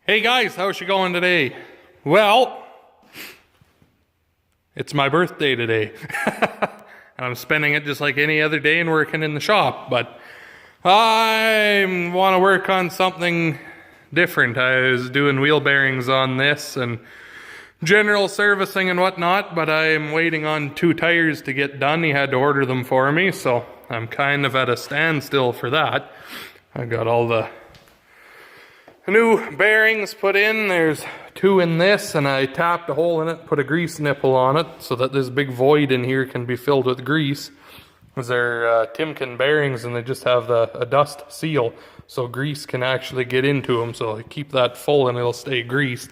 Hey guys, how's you going today? Well, it's my birthday today. And I'm spending it just like any other day and working in the shop, but I want to work on something different. I was doing wheel bearings on this and general servicing and whatnot, but I'm waiting on 2 tires to get done. He had to order them for me, so I'm kind of at a standstill for that. I got all the new bearings put in. There's 2 in this, and I tapped a hole in it, put a grease nipple on it so that this big void in here can be filled with grease. They're Timken bearings, and they just have a dust seal, so grease can actually get into them. So I keep that full and it'll stay greased.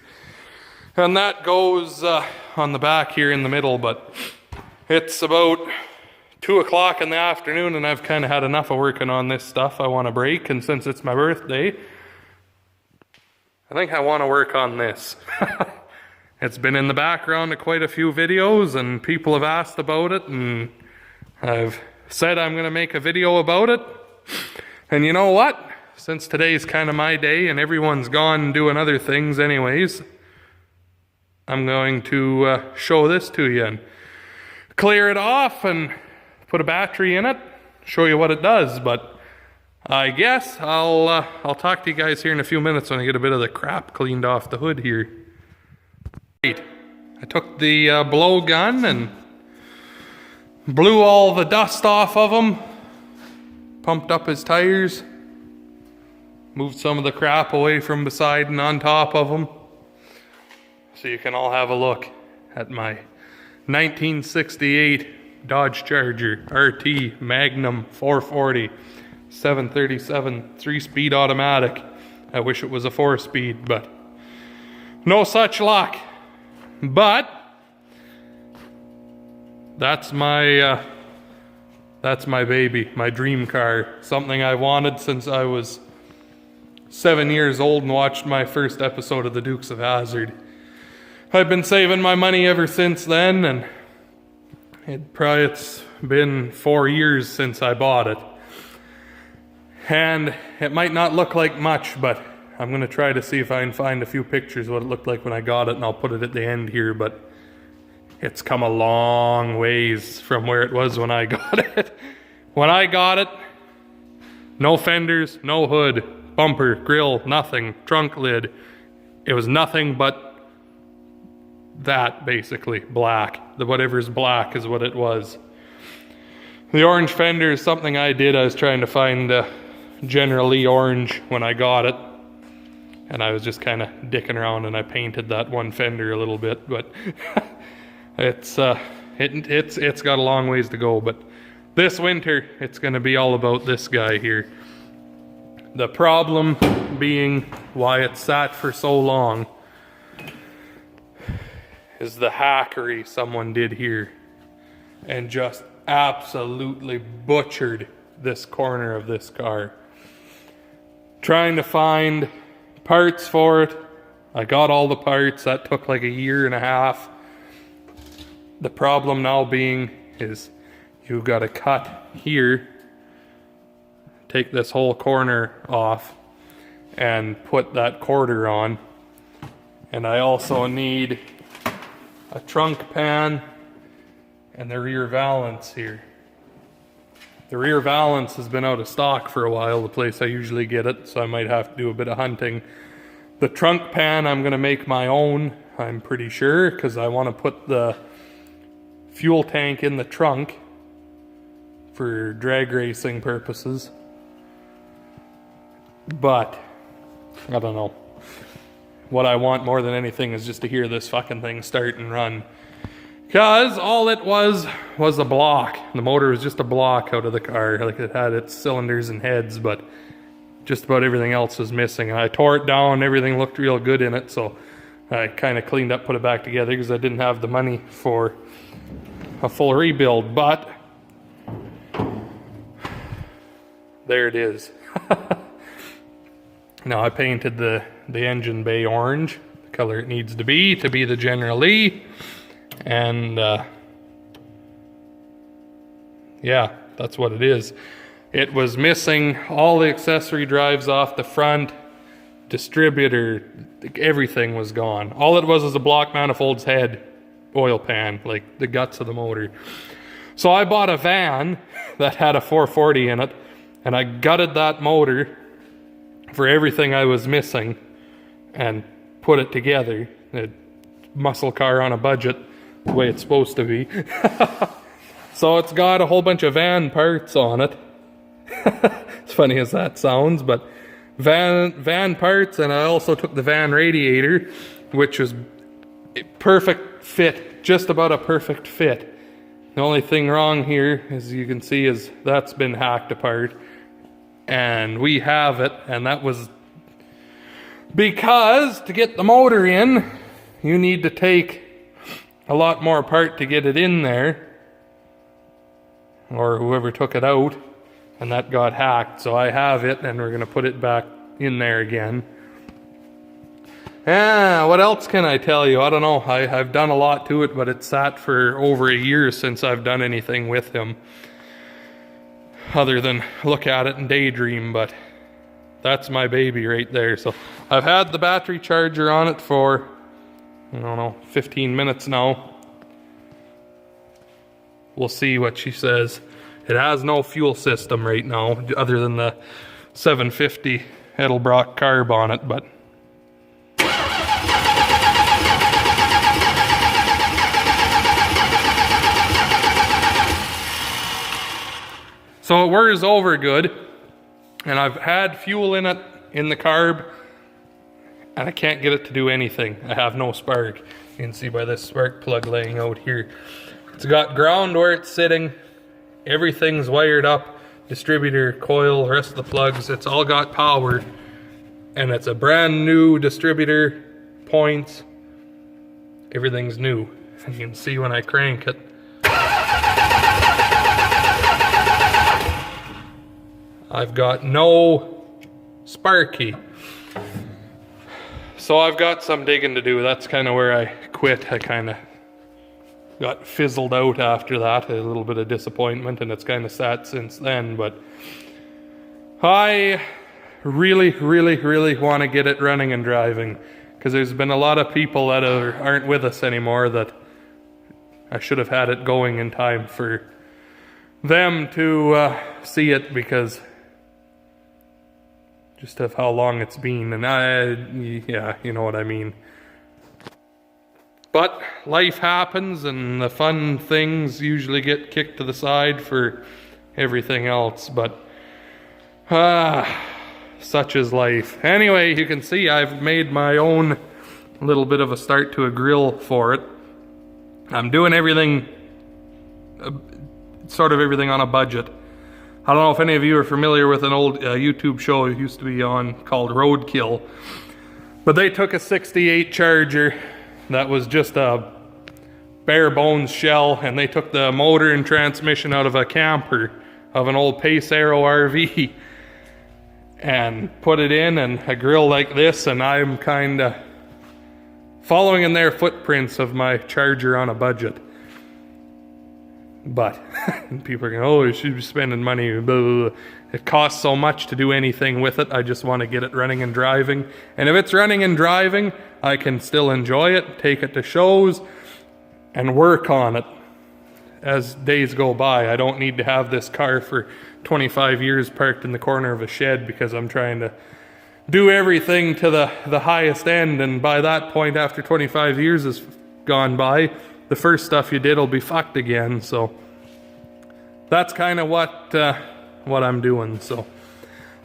And that goes on the back here in the middle, but it's about 2 o'clock in the afternoon and I've kind of had enough of working on this stuff. I want a break, and since it's my birthday, I think I want to work on this. It's been in the background of quite a few videos and people have asked about it, and I've said I'm going to make a video about it. And you know what? Since today's kind of my day and everyone's gone doing other things anyways, I'm going to show this to you and clear it off and put a battery in it, show you what it does. But I guess I'll talk to you guys here in a few minutes when I get a bit of the crap cleaned off the hood here. Right, I took the blow gun and blew all the dust off of him, pumped up his tires, moved some of the crap away from beside and on top of them, so you can all have a look at my 1968 Dodge Charger RT Magnum 440. 737 3-speed automatic. I wish it was a 4-speed, but no such luck. But that's my baby, my dream car. Something I wanted since I was 7 years old and watched my first episode of the Dukes of Hazzard. I've been saving my money ever since then, and it's been 4 years since I bought it. And it might not look like much, but I'm going to try to see if I can find a few pictures of what it looked like when I got it, and I'll put it at the end here. But it's come a long ways from where it was when I got it. When I got it, no fenders, no hood, bumper, grill, nothing, trunk lid. It was nothing but that, basically, black. Whatever's black is what it was. The orange fender is something I did. I was trying to find generally orange when I got it, and I was just kind of dicking around and I painted that one fender a little bit, but it's got a long ways to go. But this winter it's going to be all about this guy here. The problem being why it sat for so long is the hackery someone did here and just absolutely butchered this corner of this car. Trying to find parts for it. I got all the parts. That took like 1.5 years. The problem now being is you've got to cut here, take this whole corner off, and put that quarter on. And I also need a trunk pan and the rear valance here. The rear valance has been out of stock for a while, the place I usually get it, so I might have to do a bit of hunting. The trunk pan I'm going to make my own, I'm pretty sure, because I want to put the fuel tank in the trunk for drag racing purposes. But I don't know. What I want more than anything is just to hear this fucking thing start and run. Because all it was a block. The motor was just a block out of the car. Like, it had its cylinders and heads, but just about everything else was missing. And I tore it down, everything looked real good in it, so I kind of cleaned up, put it back together, because I didn't have the money for a full rebuild. But there it is. Now I painted the engine bay orange, the color it needs to be the General Lee. And yeah, that's what it is. It was missing all the accessory drives off the front, distributor, everything was gone. All it was a block manifold's head oil pan, like the guts of the motor. So I bought a van that had a 440 in it, and I gutted that motor for everything I was missing and put it together. A muscle car on a budget, the way it's supposed to be. So it's got a whole bunch of van parts on it. As funny as that sounds, but van parts, and I also took the van radiator, which was a perfect fit, just about a perfect fit. The only thing wrong here, as you can see, is that's been hacked apart, and we have it, and that was because to get the motor in, you need to take a lot more apart to get it in there, or whoever took it out, and that got hacked. So I have it, and we're going to put it back in there again. What else can I tell you? I don't know. I've done a lot to it, but it's sat for over a year since I've done anything with him, other than look at it and daydream. But that's my baby right there. So I've had the battery charger on it for, I don't know, 15 minutes now. We'll see what she says. It has no fuel system right now, other than the 750 Edelbrock carb on it, but so it whirs over good, and I've had fuel in it, in the carb, and I can't get it to do anything. I have no spark. You can see by this spark plug laying out here. It's got ground where it's sitting. Everything's wired up. Distributor, coil, rest of the plugs, it's all got power. And it's a brand new distributor, points. Everything's new. You can see when I crank it. I've got no sparky. So I've got some digging to do. That's kind of where I quit. I kind of got fizzled out after that. A little bit of disappointment, and it's kind of sat since then. But I really want to get it running and driving, because there's been a lot of people that aren't with us anymore that I should have had it going in time for them to see it, because just of how long it's been, and yeah, you know what I mean. But life happens, and the fun things usually get kicked to the side for everything else, but such is life. Anyway, you can see I've made my own little bit of a start to a grill for it. I'm doing everything, sort of everything on a budget. I don't know if any of you are familiar with an old YouTube show it used to be on called Roadkill. But they took a 68 Charger that was just a bare bones shell, and they took the motor and transmission out of a camper of an old Pace Aero RV and put it in, and a grill like this, and I'm kind of following in their footprints of my Charger on a budget. But people are going, oh, you should be spending money. Blah, blah, blah. It costs so much to do anything with it. I just want to get it running and driving. And if it's running and driving, I can still enjoy it, take it to shows, and work on it as days go by. I don't need to have this car for 25 years parked in the corner of a shed because I'm trying to do everything to the highest end. And by that point, after 25 years has gone by, the first stuff you did will be fucked again. So that's kind of what I'm doing. So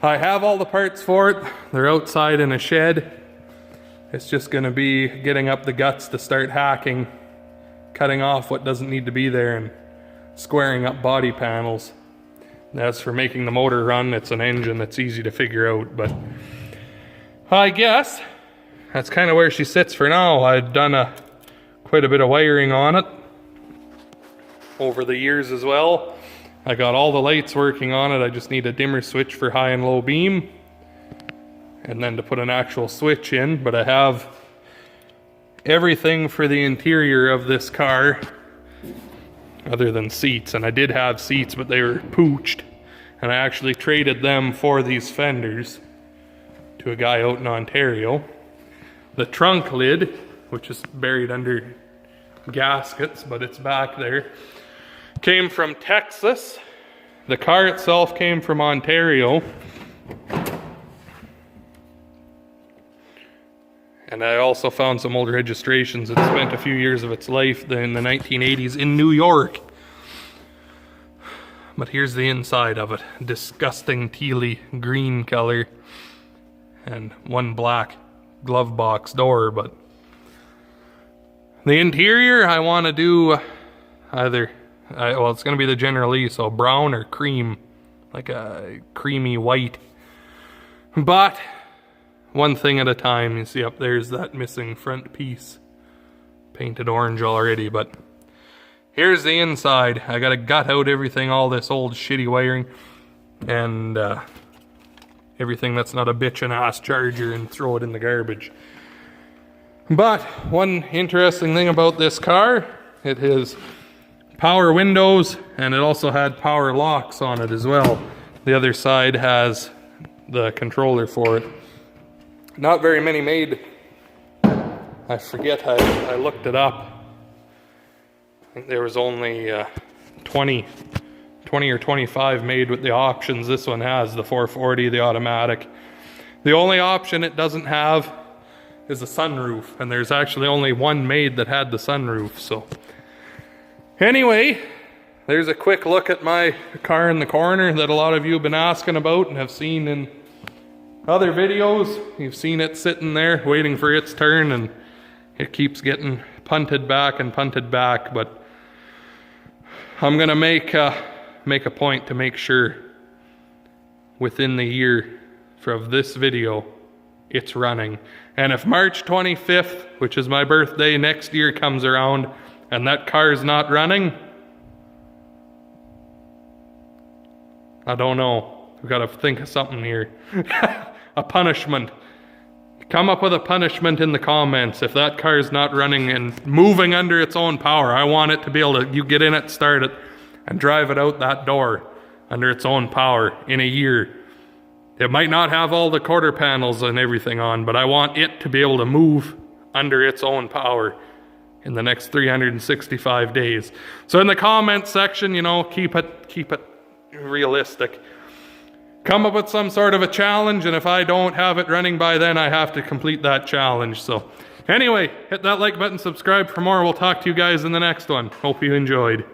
I have all the parts for it. They're outside in a shed. It's just going to be getting up the guts to start hacking, cutting off what doesn't need to be there, and squaring up body panels. As for making the motor run, it's an engine that's easy to figure out. But I guess that's kind of where she sits for now. I've done quite a bit of wiring on it over the years as well. I got all the lights working on it. I just need a dimmer switch for high and low beam, and then to put an actual switch in. But I have everything for the interior of this car other than seats. And I did have seats, but they were pooched, and I actually traded them for these fenders to a guy out in Ontario. The trunk lid, which is buried under gaskets, but it's back there, came from Texas. The car itself came from Ontario. And I also found some old registrations. It spent a few years of its life in the 1980s in New York. But here's the inside of it. Disgusting tealy green color. And one black glove box door. But the interior, I want to do either, well, it's going to be the General Lee, so brown or cream. Like a creamy white. But one thing at a time. You see up there's that missing front piece. Painted orange already, but here's the inside. I gotta gut out everything, all this old shitty wiring, and everything that's not a bitchin' ass charger, and throw it in the garbage. But one interesting thing about this car, it has power windows, and it also had power locks on it as well. The other side has the controller for it. Not very many made. I forget, I looked it up. I think there was only 20 or 25 made with the options this one has. The 440, the automatic. The only option it doesn't have is a sunroof. And there's actually only one made that had the sunroof. So anyway, there's a quick look at my car in the corner that a lot of you have been asking about and have seen in other videos. You've seen it sitting there waiting for its turn, and it keeps getting punted back and punted back. But I'm gonna make a point to make sure within the year of this video it's running. And if March 25th, which is my birthday next year, comes around and that car's not running, I don't know. We've got to think of something here. A punishment. Come up with a punishment in the comments. If that car is not running and moving under its own power, I want it to be able to, you get in it, start it, and drive it out that door under its own power in a year. It might not have all the quarter panels and everything on, but I want it to be able to move under its own power in the next 365 days. So in the comment section, you know, keep it realistic. Come up with some sort of a challenge, and if I don't have it running by then, I have to complete that challenge. So anyway, hit that like button, subscribe for more. We'll talk to you guys in the next one. Hope you enjoyed.